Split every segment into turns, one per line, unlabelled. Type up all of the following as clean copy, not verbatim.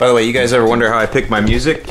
the way, you guys ever wonder how I pick my music?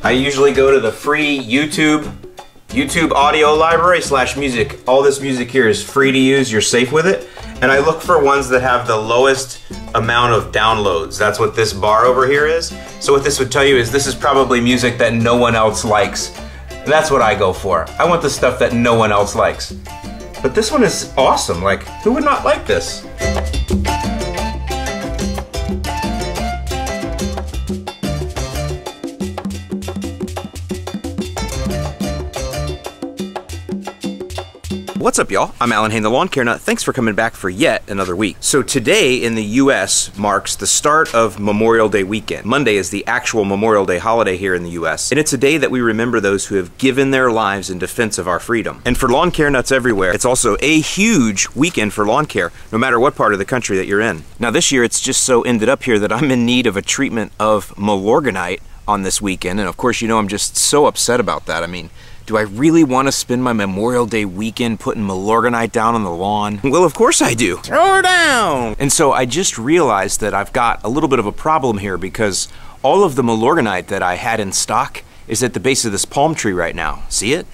I usually go to the free YouTube audio library / music. All this music here is free to use, you're safe with it. And I look for ones that have the lowest amount of downloads. That's what this bar over here is. So what this would tell you is this is probably music that no one else likes. And that's what I go for. I want the stuff that no one else likes. But this one is awesome. Like, who would not like this? What's up, y'all? I'm Alan Hain, the Lawn Care Nut. Thanks for coming back for yet another week. So today in the US marks the start of Memorial Day weekend. Monday is the actual Memorial Day holiday here in the US, and it's a day that we remember those who have given their lives in defense of our freedom. And for lawn care nuts everywhere, it's also a huge weekend for lawn care, no matter what part of the country that you're in. Now this year, it's just so ended up here that I'm in need of a treatment of Milorganite on this weekend, and of course, you know, I'm just so upset about that. I mean, do I really want to spend my Memorial Day weekend putting Milorganite down on the lawn? Well, of course I do. Throw her down! And so I just realized that I've got a little bit of a problem here because all of the Milorganite that I had in stock is at the base of this palm tree right now. See it?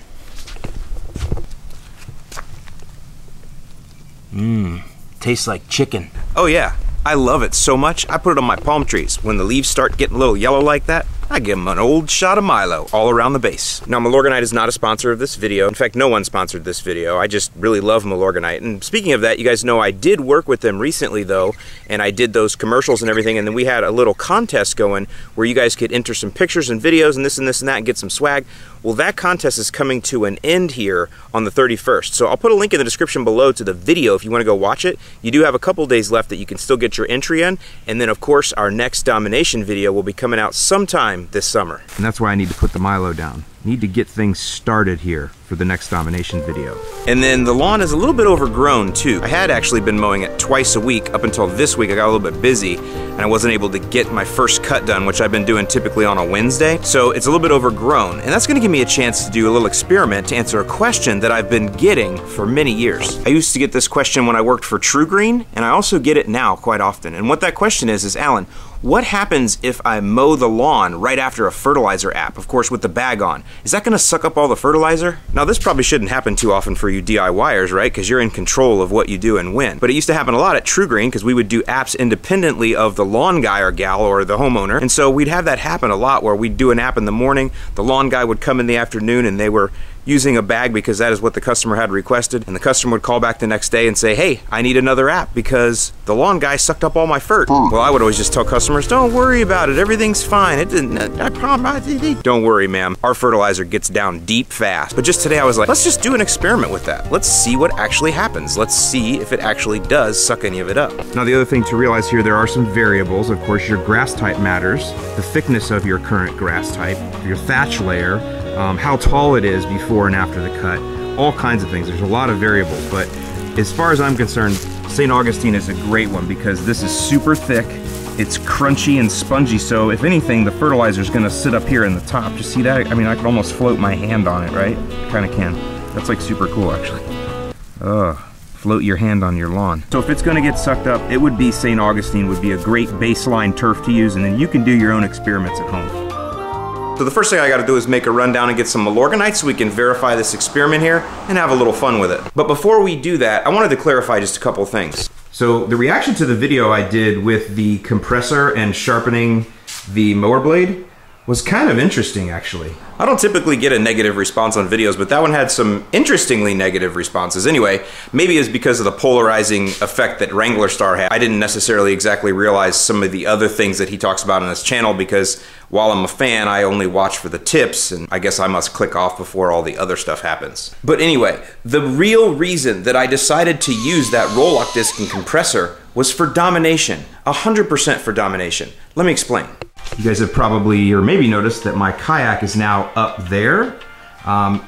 Tastes like chicken. Oh yeah, I love it so much, I put it on my palm trees. When the leaves start getting a little yellow like that, I give them an old shot of Milo all around the base. Now, Milorganite is not a sponsor of this video. In fact, no one sponsored this video. I just really love Milorganite. And speaking of that, you guys know I did work with them recently though, and I did those commercials and everything, and then we had a little contest going where you guys could enter some pictures and videos and this and this and that and get some swag. Well, that contest is coming to an end here on the 31st. So I'll put a link in the description below to the video if you want to go watch it. You do have a couple days left that you can still get your entry in. And then of course, our next domination video will be coming out sometime this summer. And that's why I need to put the Milo down. Need to get things started here for the next domination video. And then the lawn is a little bit overgrown too. I had actually been mowing it twice a week up until this week. I got a little bit busy and I wasn't able to get my first cut done, which I've been doing typically on a Wednesday. So it's a little bit overgrown, and that's gonna give me a chance to do a little experiment to answer a question that I've been getting for many years. I used to get this question when I worked for True Green, and I also get it now quite often. And what that question is Alan, what happens if I mow the lawn right after a fertilizer app, of course with the bag on? Is that gonna suck up all the fertilizer? Now this probably shouldn't happen too often for you DIYers, right? Because you're in control of what you do and when. But it used to happen a lot at True Green because we would do apps independently of the lawn guy or gal or the homeowner. And so we'd have that happen a lot where we'd do an app in the morning, the lawn guy would come in the afternoon and they were using a bag because that is what the customer had requested, and the customer would call back the next day and say, hey, I need another app because the lawn guy sucked up all my fert. Well, I would always just tell customers, don't worry about it, everything's fine. It didn't, I promise. Don't worry, ma'am. Our fertilizer gets down deep fast. But just today I was like, let's just do an experiment with that. Let's see what actually happens. Let's see if it actually does suck any of it up. Now the other thing to realize here, there are some variables. Of course, your grass type matters, the thickness of your current grass type, your thatch layer, how tall it is before and after the cut, all kinds of things. There's a lot of variables, but as far as I'm concerned, St. Augustine is a great one because this is super thick, it's crunchy and spongy, so if anything, the fertilizer is gonna sit up here in the top. Just see that? I mean, I could almost float my hand on it, right? Kinda can. That's like super cool, actually. Float your hand on your lawn. So if it's gonna get sucked up, it would be St. Augustine would be a great baseline turf to use, and then you can do your own experiments at home. So the first thing I gotta do is make a rundown and get some Milorganite so we can verify this experiment here and have a little fun with it. But before we do that, I wanted to clarify just a couple of things. So the reaction to the video I did with the compressor and sharpening the mower blade was kind of interesting, actually. I don't typically get a negative response on videos, but that one had some interestingly negative responses. Anyway, maybe it's because of the polarizing effect that Wrangler Star had. I didn't necessarily exactly realize some of the other things that he talks about on his channel because while I'm a fan, I only watch for the tips, and I guess I must click off before all the other stuff happens. But anyway, the real reason that I decided to use that roll-lock disc and compressor was for domination, 100% for domination. Let me explain. You guys have probably or maybe noticed that my kayak is now up there.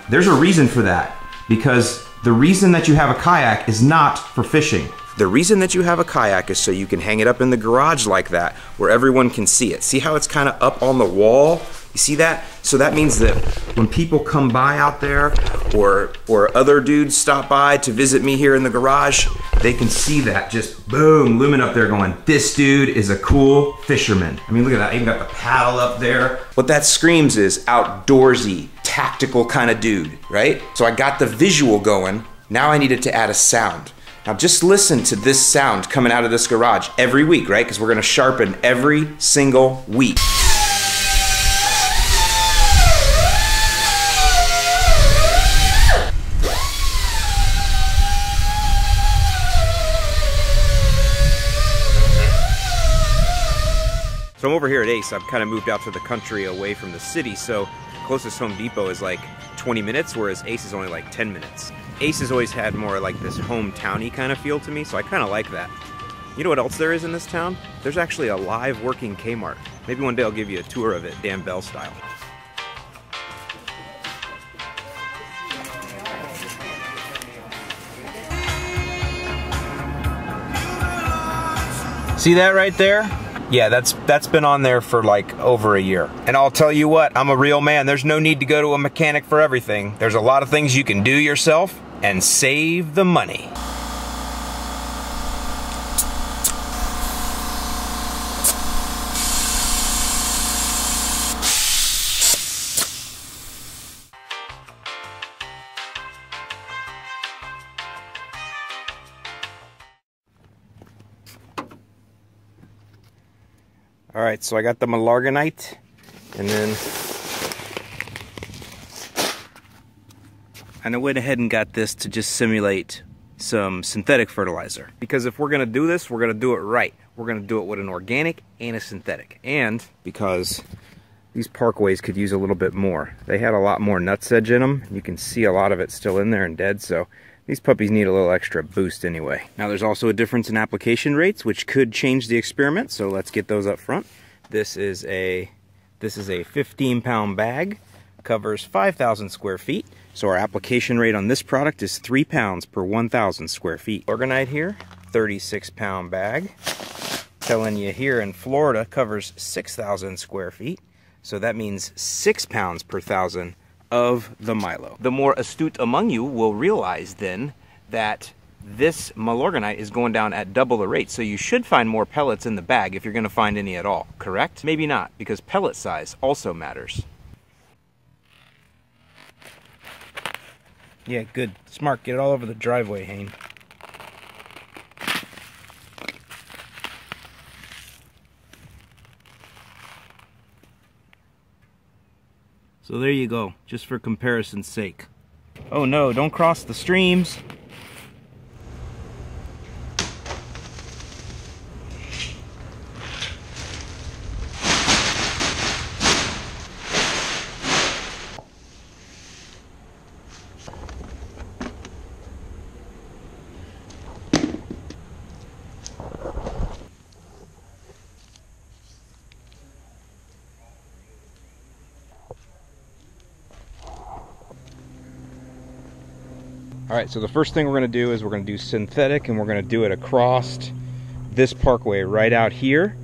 There's a reason for that, because the reason that you have a kayak is not for fishing. The reason that you have a kayak is so you can hang it up in the garage like that, where everyone can see it. See how it's kind of up on the wall? You see that? So that means that when people come by out there, or other dudes stop by to visit me here in the garage, they can see that just boom, looming up there going, this dude is a cool fisherman. I mean, look at that, I even got the paddle up there. What that screams is outdoorsy, tactical kind of dude, right? So I got the visual going, now I needed to add a sound. Now just listen to this sound coming out of this garage every week, right? Because we're gonna sharpen every single week. So I'm over here at Ace. I've kind of moved out to the country away from the city, so closest Home Depot is like 20 minutes, whereas Ace is only like 10 minutes. Ace has always had more like this hometowny kind of feel to me, so I kind of like that. You know what else there is in this town? There's actually a live working Kmart. Maybe one day I'll give you a tour of it, Dan Bell style. See that right there? Yeah, that's been on there for like over a year. And I'll tell you what, I'm a real man. There's no need to go to a mechanic for everything. There's a lot of things you can do yourself and save the money. All right, so I got the Milorganite, and then I went ahead and got this to just simulate some synthetic fertilizer. Because if we're gonna do this, we're gonna do it right. We're gonna do it with an organic and a synthetic. And because these parkways could use a little bit more. They had a lot more nutsedge in them. You can see a lot of it still in there and dead, so these puppies need a little extra boost anyway. Now there's also a difference in application rates, which could change the experiment, so let's get those up front. This is a 15-pound bag, covers 5,000 square feet, so our application rate on this product is 3 pounds per 1,000 square feet. Milorganite here, 36-pound bag, telling you here in Florida covers 6,000 square feet, so that means 6 pounds per 1,000 of the Milo. The more astute among you will realize then that this Milorganite is going down at double the rate, so you should find more pellets in the bag if you're going to find any at all, correct? Maybe not, because pellet size also matters. Yeah, good. Smart. Get it all over the driveway, Hayne. So there you go, just for comparison's sake. Oh no, don't cross the streams. All right, so the first thing we're gonna do is we're gonna do synthetic, and we're gonna do it across this parkway right out here.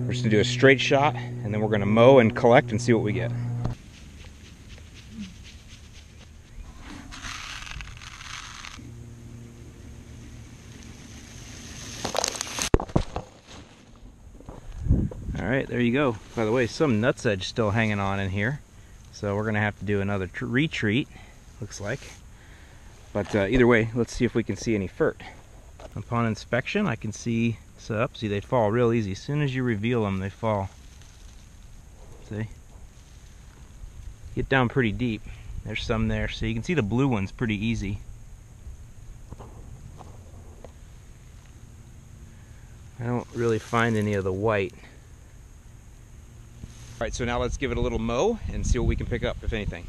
We're just gonna do a straight shot, and then we're gonna mow and collect and see what we get. All right, there you go. By the way, some nutsedge still hanging on in here, so we're gonna have to do another retreat, looks like. But either way, let's see if we can see any fert. Upon inspection, I can see, see they fall real easy. As soon as you reveal them, they fall. See? Get down pretty deep. There's some there. So you can see the blue ones pretty easy. I don't really find any of the white. All right, so now let's give it a little mow and see what we can pick up, if anything.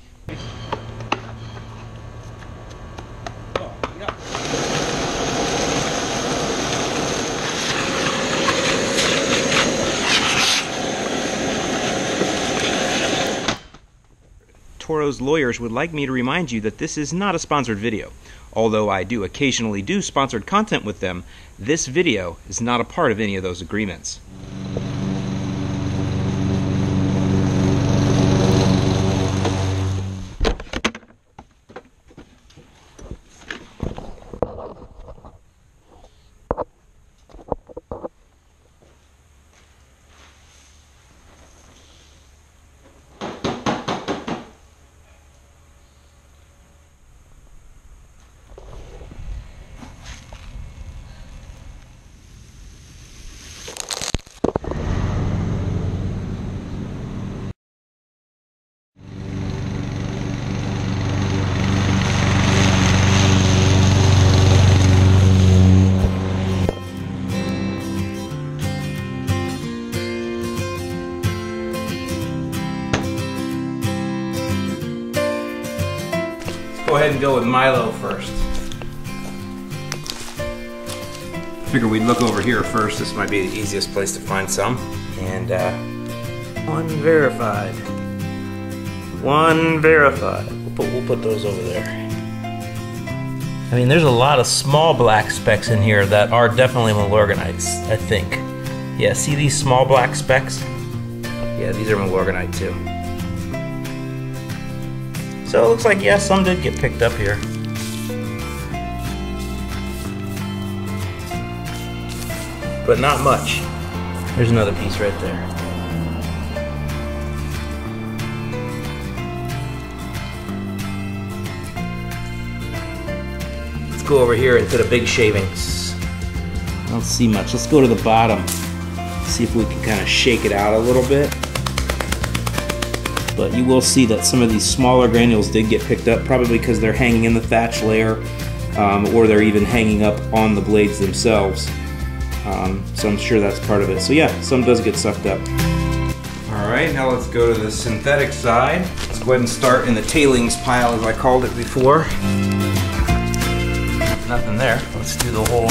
Toro's lawyers would like me to remind you that this is not a sponsored video. Although I do occasionally do sponsored content with them, this video is not a part of any of those agreements. and go with Milo first. Figure we'd look over here first. This might be the easiest place to find some. And unverified. One verified. We'll put those over there. I mean, there's a lot of small black specks in here that are definitely Milorganites, I think. Yeah, see these small black specks? Yeah, these are Milorganite too. So it looks like, yeah, some did get picked up here. But not much. There's another piece right there. Let's go over here into the big shavings. I don't see much. Let's go to the bottom. See if we can kind of shake it out a little bit. But you will see that some of these smaller granules did get picked up, probably because they're hanging in the thatch layer, or they're even hanging up on the blades themselves. So I'm sure that's part of it. So yeah, some does get sucked up. All right, now let's go to the synthetic side. Let's go ahead and start in the tailings pile, as I called it before. Nothing there. Let's do the whole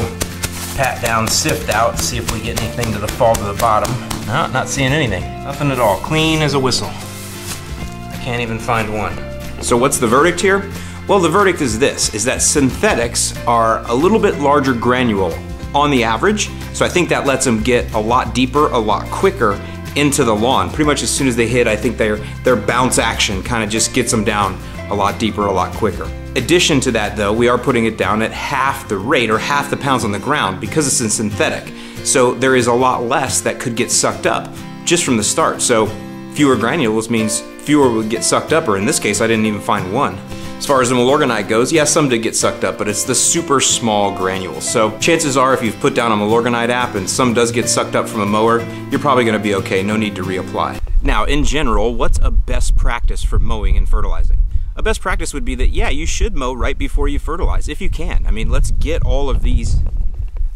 pat down, sift out, see if we get anything to fall to the bottom. No, not seeing anything. Nothing at all. Clean as a whistle. I can't even find one. So what's the verdict here? Well, the verdict is this, is that synthetics are a little bit larger granule on the average, so I think that lets them get a lot deeper, a lot quicker into the lawn. Pretty much as soon as they hit, I think their bounce action kind of just gets them down a lot deeper, a lot quicker. Addition to that though, we are putting it down at half the rate, or half the pounds on the ground, because it's in synthetic. So there is a lot less that could get sucked up just from the start. So fewer granules means fewer would get sucked up, or in this case, I didn't even find one. As far as the Milorganite goes, yeah, some did get sucked up, but it's the super small granules. So chances are, if you've put down a Milorganite app and some does get sucked up from a mower, you're probably gonna be okay, no need to reapply. Now, in general, what's a best practice for mowing and fertilizing? A best practice would be that, yeah, you should mow right before you fertilize, if you can. I mean, let's get all of these,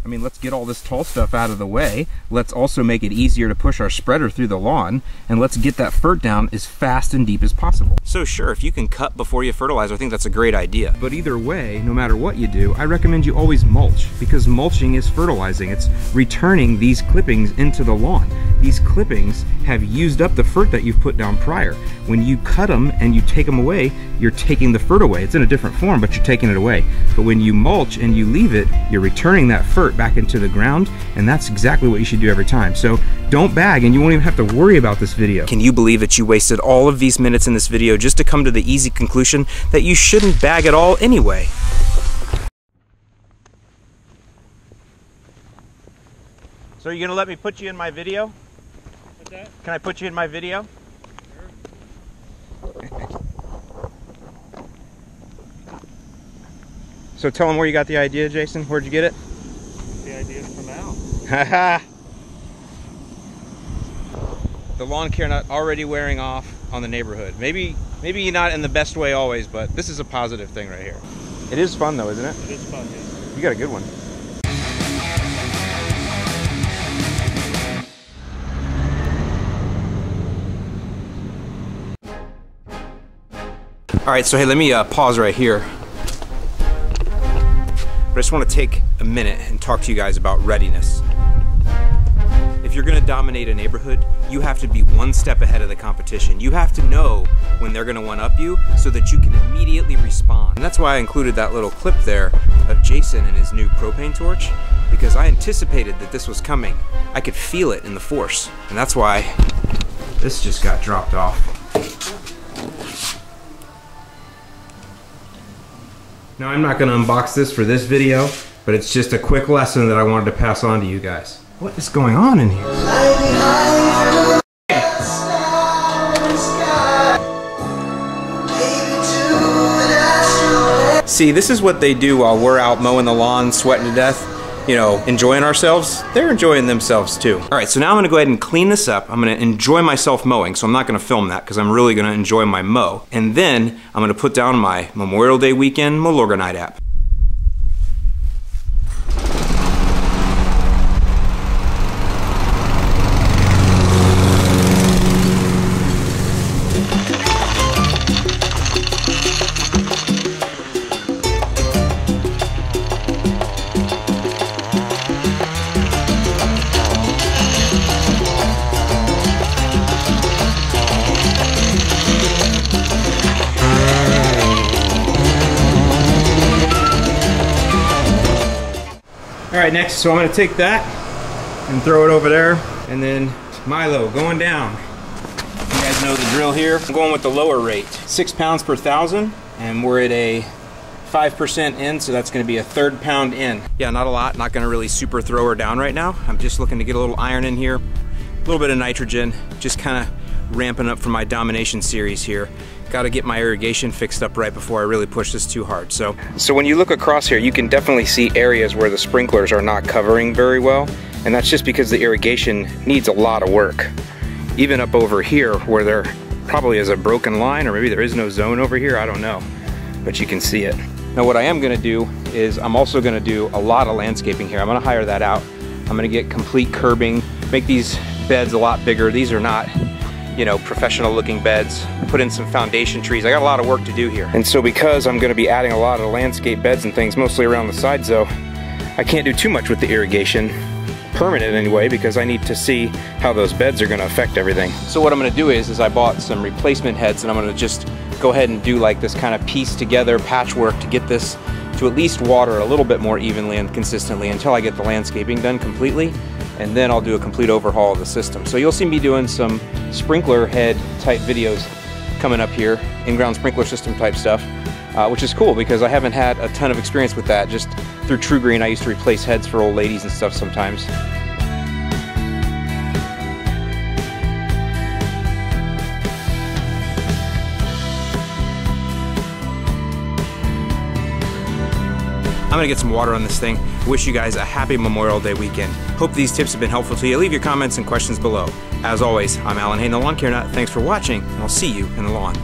let's get all this tall stuff out of the way. Let's also make it easier to push our spreader through the lawn, and let's get that fert down as fast and deep as possible. So sure, if you can cut before you fertilize, I think that's a great idea. But either way, no matter what you do, I recommend you always mulch, because mulching is fertilizing. It's returning these clippings into the lawn. These clippings have used up the fert that you've put down prior. When you cut them and you take them away, you're taking the fert away. It's in a different form, but you're taking it away. But when you mulch and you leave it, you're returning that fert back into the ground, and that's exactly what you should do every time. So don't bag, and you won't even have to worry about this video. Can you believe that you wasted all of these minutes in this video just to come to the easy conclusion that you shouldn't bag at all anyway? So are you gonna let me put you in my video? What's that? Can I put you in my video? Sure. So tell them where you got the idea, Jason. Where'd you get it?
The idea's from Al.
Haha. The lawn care nut already wearing off on the neighborhood. Maybe not in the best way always, but this is a positive thing right here. It is fun though, isn't it?
It is fun, yes.
You got a good one. All right, so hey, let me pause right here. But I just want to take a minute and talk to you guys about readiness. If you're gonna dominate a neighborhood, you have to be one step ahead of the competition. You have to know when they're gonna one-up you so that you can immediately respond. And that's why I included that little clip there of Jason and his new propane torch, because I anticipated that this was coming. I could feel it in the force. And that's why this just got dropped off. Now, I'm not gonna unbox this for this video, but it's just a quick lesson that I wanted to pass on to you guys. What is going on in here? See, this is what they do while we're out mowing the lawn, sweating to death, you know, enjoying ourselves. They're enjoying themselves too. All right, so now I'm gonna go ahead and clean this up. I'm gonna enjoy myself mowing, so I'm not gonna film that because I'm really gonna enjoy my mow. And then I'm gonna put down my Memorial Day weekend Milorganite app. All right, next, so I'm gonna take that and throw it over there, and then Milo going down. You guys know the drill here. I'm going with the lower rate, 6 pounds per 1,000, and we're at a 5% in, so that's gonna be a 1/3 pound in. Yeah, not a lot, not gonna really super throw her down right now. I'm just looking to get a little iron in here, a little bit of nitrogen, just kinda ramping up for my domination series here. Gotta get my irrigation fixed up right before I really push this too hard. So when you look across here, you can definitely see areas where the sprinklers are not covering very well, and that's just because the irrigation needs a lot of work. Even up over here where there probably is a broken line, or maybe there is no zone over here, I don't know, but you can see it. Now what I am gonna do is I'm also gonna do a lot of landscaping here. I'm gonna hire that out. I'm gonna get complete curbing, make these beds a lot bigger. These are not, you know, professional looking beds. Put in some foundation trees. I got a lot of work to do here. And so because I'm gonna be adding a lot of landscape beds and things, mostly around the sides though, I can't do too much with the irrigation, permanent anyway, because I need to see how those beds are gonna affect everything. So what I'm gonna do is I bought some replacement heads, and I'm gonna just go ahead and do like this kind of piece together patchwork to get this to at least water a little bit more evenly and consistently until I get the landscaping done completely, and then I'll do a complete overhaul of the system. So you'll see me doing some sprinkler head type videos coming up here, in-ground sprinkler system type stuff, which is cool because I haven't had a ton of experience with that. Just through True Green, I used to replace heads for old ladies and stuff sometimes. I'm gonna get some water on this thing. Wish you guys a happy Memorial Day weekend. Hope these tips have been helpful to you. Leave your comments and questions below. As always, I'm Alan Hain, the Lawn Care Nut. Thanks for watching, and I'll see you in the lawn.